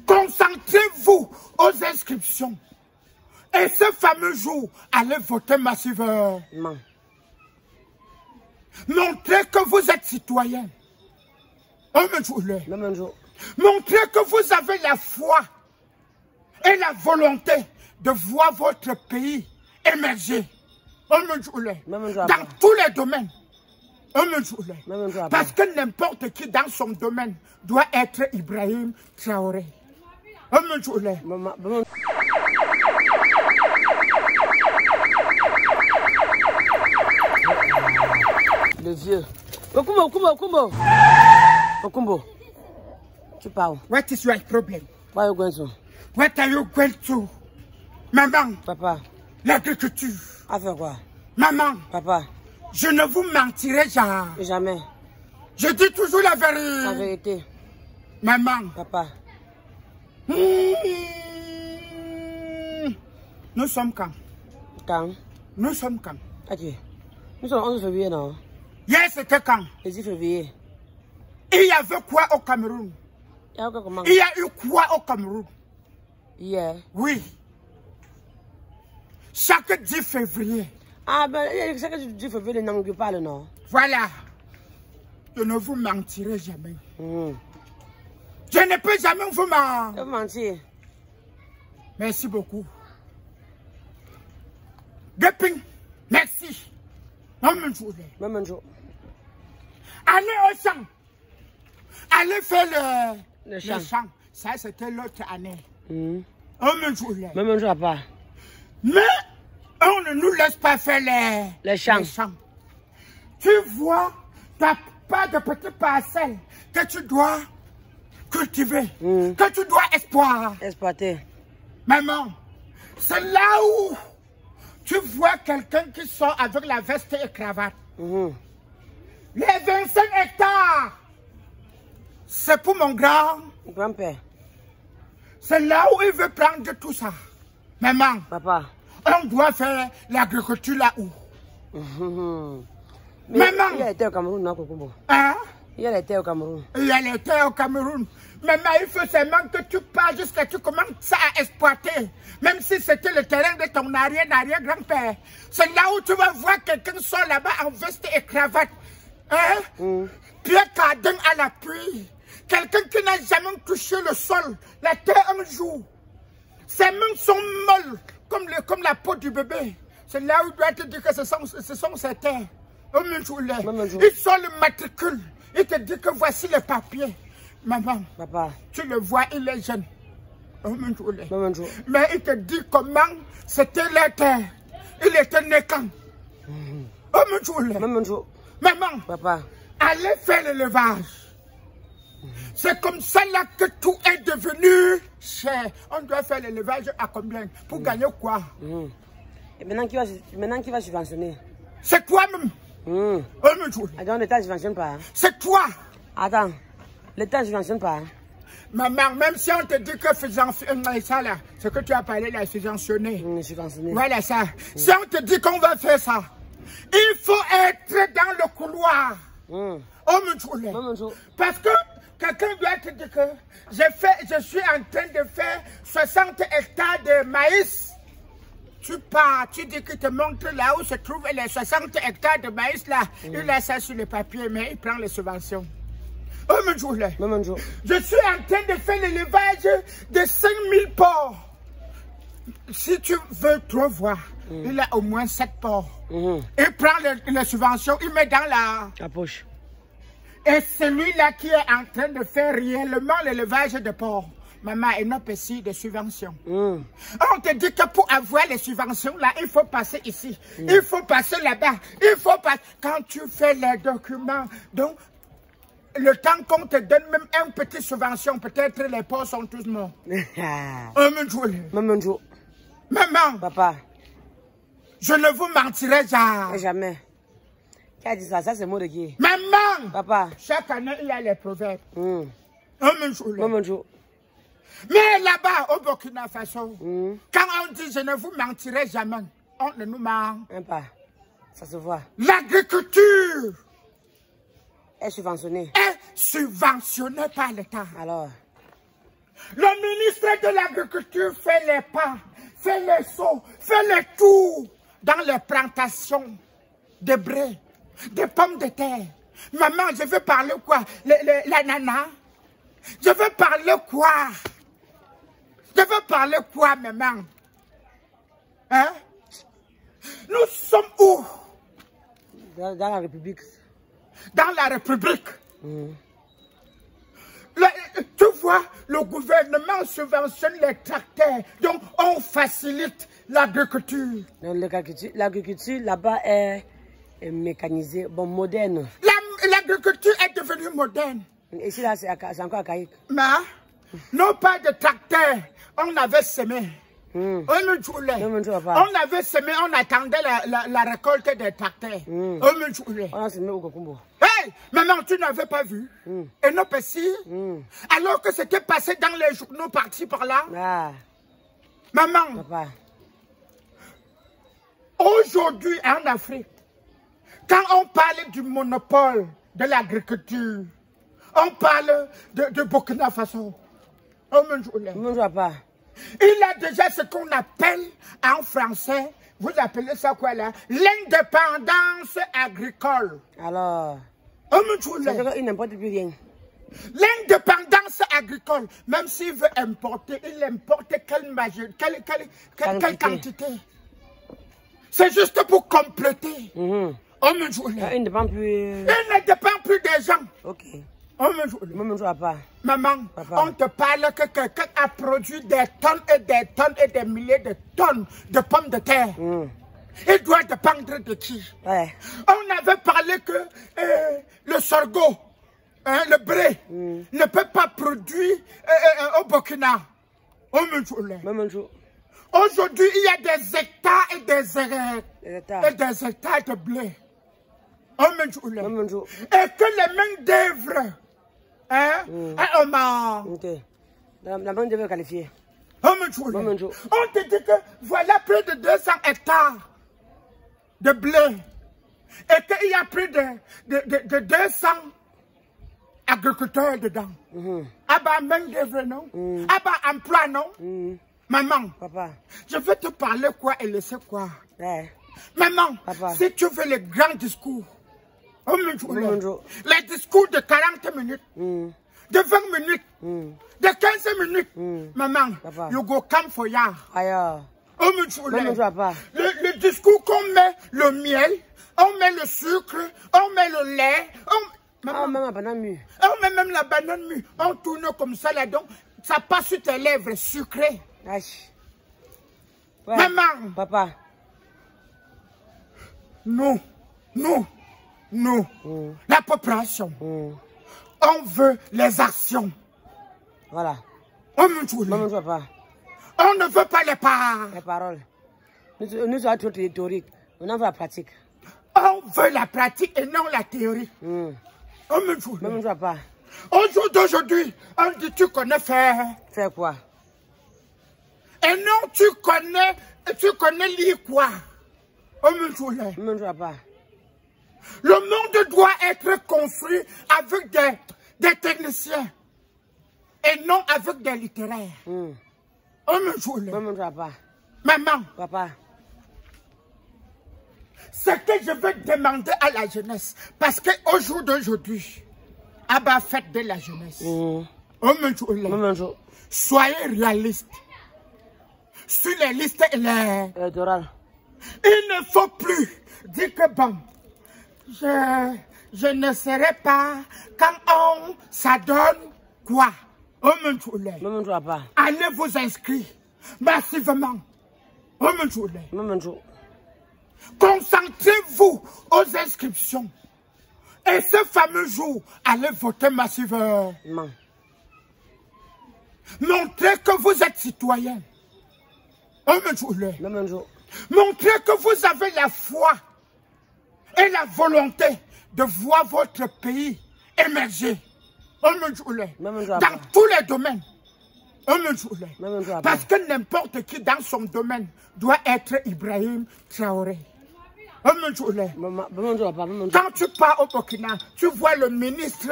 Concentrez-vous aux inscriptions. Et ce fameux jour, allez voter massivement. Montrez que vous êtes citoyen. Montrez que vous avez la foi et la volonté de voir votre pays émerger. Dans tous les domaines. Parce que n'importe qui dans son domaine doit être Ibrahim Traoré. Le vieux. Okumbo. Tu parles. What is your problem? Where are you going to? What are you going to? Maman. Papa. L'agriculture. À faire quoi? Maman. Papa. Je ne vous mentirai jamais. Jamais. Je dis toujours la vérité. La vérité. Maman. Papa. Nous sommes quand? Quand? Nous sommes quand? Ok. Nous sommes le 11 février, non? Hier, c'était quand? Le 10 février. Il y avait quoi au Cameroun? Il y a eu quoi au Cameroun? Hier. Oui. Chaque 10 février. Ah ben, chaque 10 février, les n'en pas le nom. Voilà. Je ne vous mentirai jamais. Je ne peux jamais vous mentir. Merci beaucoup. Geping, merci. Même jour. Allez au champ. Allez faire le champ. Ça, c'était l'autre année. Même jour. Pas. Mais on ne nous laisse pas faire les champs. Tu vois, tu n'as pas de petites parcelles que tu dois cultiver, que tu dois exploiter. Maman, c'est là où tu vois quelqu'un qui sort avec la veste et cravate. Les 25 hectares, c'est pour mon grand-père. C'est là où il veut prendre tout ça. Maman, papa, on doit faire l'agriculture là-haut. Maman, il y a les terres au Cameroun, non, Kokumbo? Hein? Il y a les terres au Cameroun. Il y a les terres au Cameroun. Maman, il faut seulement que tu parles jusqu'à ce que tu commences à exploiter. Même si c'était le terrain de ton arrière-grand-père. C'est là où tu vas voir quelqu'un sort là-bas en veste et cravate. Hein? Pierre Cardin à l'appui. Quelqu'un qui n'a jamais touché le sol, la terre un jour. Ses mains sont molles, comme la peau du bébé. C'est là où il doit te dire que ce sont ses terres. Il sort le matricule. Il te dit que voici les papiers. Maman, papa, tu le vois, il est jeune. Mais il te dit comment c'était la terre. Il était né quand? Maman, papa, allez faire l'élevage. C'est comme ça là que tout est devenu cher. On doit faire l'élevage à combien? Pour gagner quoi? Et maintenant qui va subventionner? C'est toi-même. Attends, l'État ne subventionne pas. C'est toi. Attends, l'État ne subventionne pas. Maman, même si on te dit que ça là, ce que tu as parlé là, subventionné. Voilà ça. Si on te dit qu'on va faire ça, il faut être dans le couloir. Parce que quelqu'un doit te dire que je suis en train de faire 60 hectares de maïs. Tu pars, tu dis qu'il te montre là où se trouvent les 60 hectares de maïs là. Il a ça sur le papier, mais il prend les subventions. Je suis en train de faire l'élevage de 5000 porcs. Si tu veux trop voir, il a au moins 7 porcs. Il prend les subventions, il met dans la poche. Et celui-là qui est en train de faire réellement l'élevage de porcs, maman, il n'a pas ici de subventions. On te dit que pour avoir les subventions là, il faut passer ici. Il faut passer là-bas. Il faut passer. Quand tu fais les documents, donc, le temps qu'on te donne même une petite subvention, peut-être les porcs sont tous morts. Maman, papa, je ne vous mentirai jamais. Qui a dit ça? Ça, c'est mot de qui? Maman, papa, chaque année, il y a les proverbes. Mais là-bas, au Burkina Faso, quand on dit je ne vous mentirai jamais, on ne nous ment pas. Ça se voit. L'agriculture est subventionnée. Est subventionnée par l'État. Alors, Le ministre de l'Agriculture fait les pas, fait les sauts, fait les tours dans les plantations de blé, des pommes de terre. Maman, je veux parler quoi? L'ananas? Je veux parler quoi? Je veux parler quoi, maman? Hein? Nous sommes où? Dans la République. Dans la République. Tu vois, le gouvernement subventionne les tracteurs, donc on facilite l'agriculture. L'agriculture là-bas est mécanisée, bon, moderne. L'agriculture est devenue moderne. Ici, là, c'est encore archaïque. Mais, non pas de tracteurs, on avait semé. On avait semé, on attendait la récolte des tracteurs. On a semé au Kokumbo. Hey, maman, tu n'avais pas vu? Et non, pas si. Alors que c'était passé dans les journaux par-ci par-là. Ah. Maman, Papa. Aujourd'hui en Afrique, quand on parle du monopole de l'agriculture, on parle de Burkina Faso. Il a déjà ce qu'on appelle en français, vous appelez ça quoi là? L'indépendance agricole. Alors, il n'importe plus rien. L'indépendance agricole, même s'il veut importer, il importe quelle quantité. C'est juste pour compléter. Il ne dépend plus des gens. Ok. Maman, on te parle que quelqu'un a produit des tonnes et des tonnes et des milliers de tonnes de pommes de terre. Il doit dépendre de qui? On avait parlé que le sorgho, le blé, ne peut pas produire au Burkina. Aujourd'hui, il y a des hectares et des hectares de blé. Et que les mains d'œuvre, La main d'œuvre qualifiée. On te dit que voilà plus de 200 hectares de blé. Et qu'il y a plus de 200 agriculteurs dedans. Ah bah main d'œuvre non? Ah bah emploi non? Maman, Papa. Je veux te parler quoi et laisser quoi? Maman, Papa. Si tu veux les grands discours, les discours de 40 minutes, de 20 minutes, de 15 minutes, maman, Papa. you go come for ya. Le discours qu'on met le miel, on met le sucre, on met le lait, on met même la banane mûre, on tourne comme ça là, donc ça passe sur tes lèvres sucrées. Maman, Papa. Nous, la population, on veut les actions. Voilà. On ne veut pas. On ne veut pas les paroles. Les paroles. Nous sommes trop théoriques. On en veut la pratique. On veut la pratique et non la théorie. On ne veut pas. Au jour d'aujourd'hui, on dit tu connais faire. Faire quoi? Et non, tu connais lire quoi? On ne veut pas. Le monde doit être construit avec des techniciens et non avec des littéraires. On ne veut pas. Maman, Papa. Ce que je veux demander à la jeunesse, parce qu'au jour d'aujourd'hui, à la fête de la jeunesse, soyez réalistes sur les listes électorales. Il ne faut plus dire que bon, je ne serai pas quand on s'adonne quoi. Allez vous inscrire massivement. Concentrez-vous aux inscriptions. Et ce fameux jour, allez voter massivement. Montrez que vous êtes citoyen. Montrez que vous avez la foi et la volonté de voir votre pays émerger. Dans tous les domaines. Parce que n'importe qui dans son domaine doit être Ibrahim Traoré. Quand tu pars au Burkina, tu vois le ministre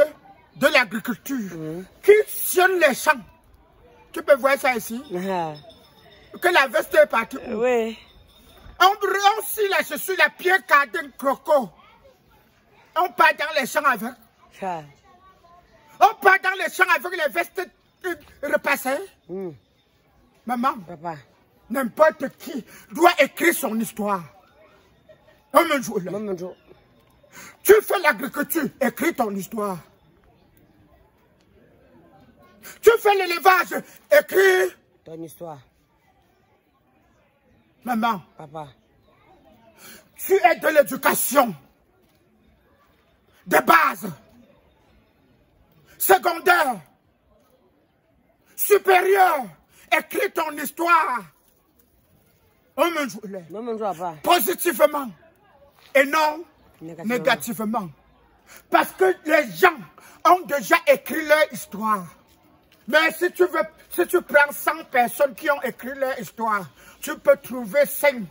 de l'Agriculture qui sillonne les champs. Tu peux voir ça ici? Que la veste est partie. Oui. On scie la chaussure, la pied cardin croco. On part dans les champs avec. On part dans les champs avec les vestes repassées. Maman, Papa. N'importe qui doit écrire son histoire. Tu fais l'agriculture, écris ton histoire. Tu fais l'élevage, écris ton histoire. Maman, Papa. Tu es de l'éducation. De base. Secondaire. Supérieure. Écris ton histoire. Positivement. Et non négativement. Parce que les gens ont déjà écrit leur histoire. Mais si tu prends 100 personnes qui ont écrit leur histoire, tu peux trouver 5,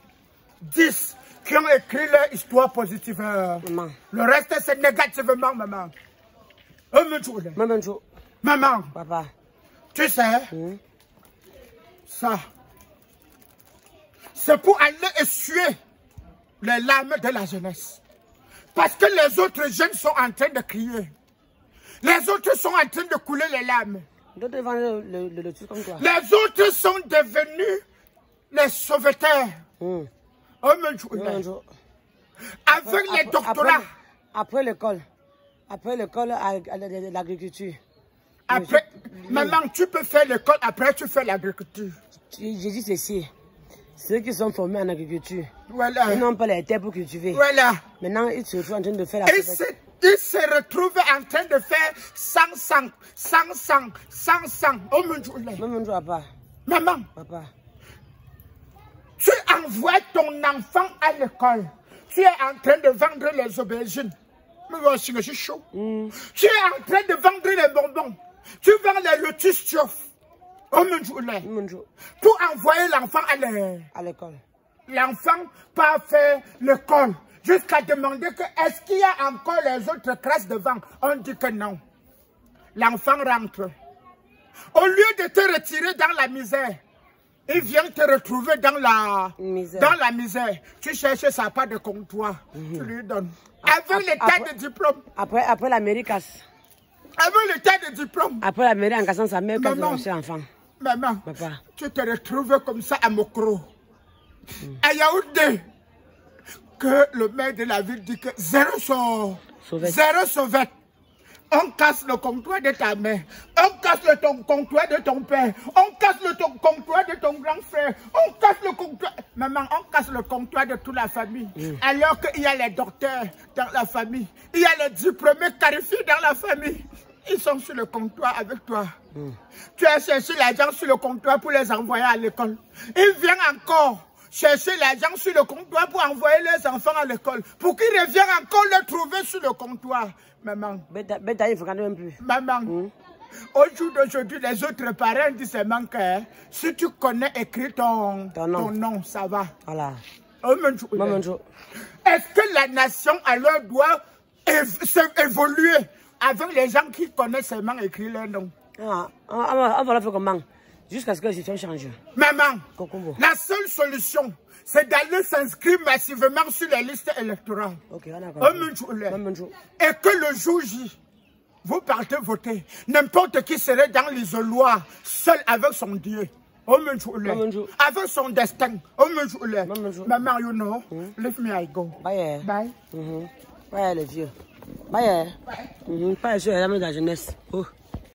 10 qui ont écrit leur histoire positivement. Maman. Le reste, c'est négativement, maman. Maman. Papa. Tu sais, ça, c'est pour aller essuyer les larmes de la jeunesse. Parce que les autres jeunes sont en train de crier. Les autres sont en train de couler les larmes. D'autres vendent le truc comme toi. Les autres sont devenus les sauveteurs. Avec les doctorats. Après l'école. Après l'école à l'agriculture. Après, maman, tu peux faire l'école, après tu fais l'agriculture. J'ai dit ceci. Ceux qui sont formés en agriculture, voilà. Ils n'ont pas les terres pour cultiver. Voilà. Maintenant, ils se retrouvent en train de faire la Ils se retrouvent en train de faire 100. Maman. Papa. Tu envoies ton enfant à l'école. Tu es en train de vendre les aubergines. Je suis chaud. Tu es en train de vendre les bonbons. Tu vends les lotus chauffes. Pour envoyer l'enfant à l'école. L'enfant part faire l'école. Jusqu'à demander que est-ce qu'il y a encore les autres classes devant. On dit que non. L'enfant rentre. Au lieu de te retirer dans la misère, il vient te retrouver dans la misère. Tu cherches sa part de comptoir. Tu lui donnes. Avec l'état de diplôme. Après la mairie casse. Avec l'état de diplôme. Après la mairie en cassant sa mère quand elle enfant. Maman, Papa. Tu te retrouves comme ça à Mokro. À Yaoundé. Que le maire de la ville dit que zéro sauvette. On casse le comptoir de ta mère. On casse le comptoir de ton père. On casse le comptoir de ton grand frère. On casse le comptoir. Maman, on casse le comptoir de toute la famille. Alors qu'il y a les docteurs dans la famille. Il y a les diplômés qualifiés dans la famille. Ils sont sur le comptoir avec toi. Tu as cherché l'argent sur le comptoir pour les envoyer à l'école. Ils viennent encore chercher l'argent sur le comptoir pour envoyer leurs enfants à l'école. Pour qu'ils reviennent encore le trouver sur le comptoir. Maman. Maman. Au jour d'aujourd'hui, les autres parents disent seulement que si tu connais écrit ton nom, ça va. Voilà. Est-ce que la nation alors doit évoluer avec les gens qui connaissent seulement écrire leur nom? On va la faire comment? Jusqu'à ce que la situation change. Maman, la seule solution, c'est d'aller s'inscrire massivement sur les listes électorales. Ok, d'accord. Et que le jour J, vous partez voter. N'importe qui serait dans l'isoloir, seul avec son Dieu. Avec son destin. Maman, you know, leave me, I go. Bye. Bye. Bye, les vieux. Bye. Bye. Pas sur la jeunesse.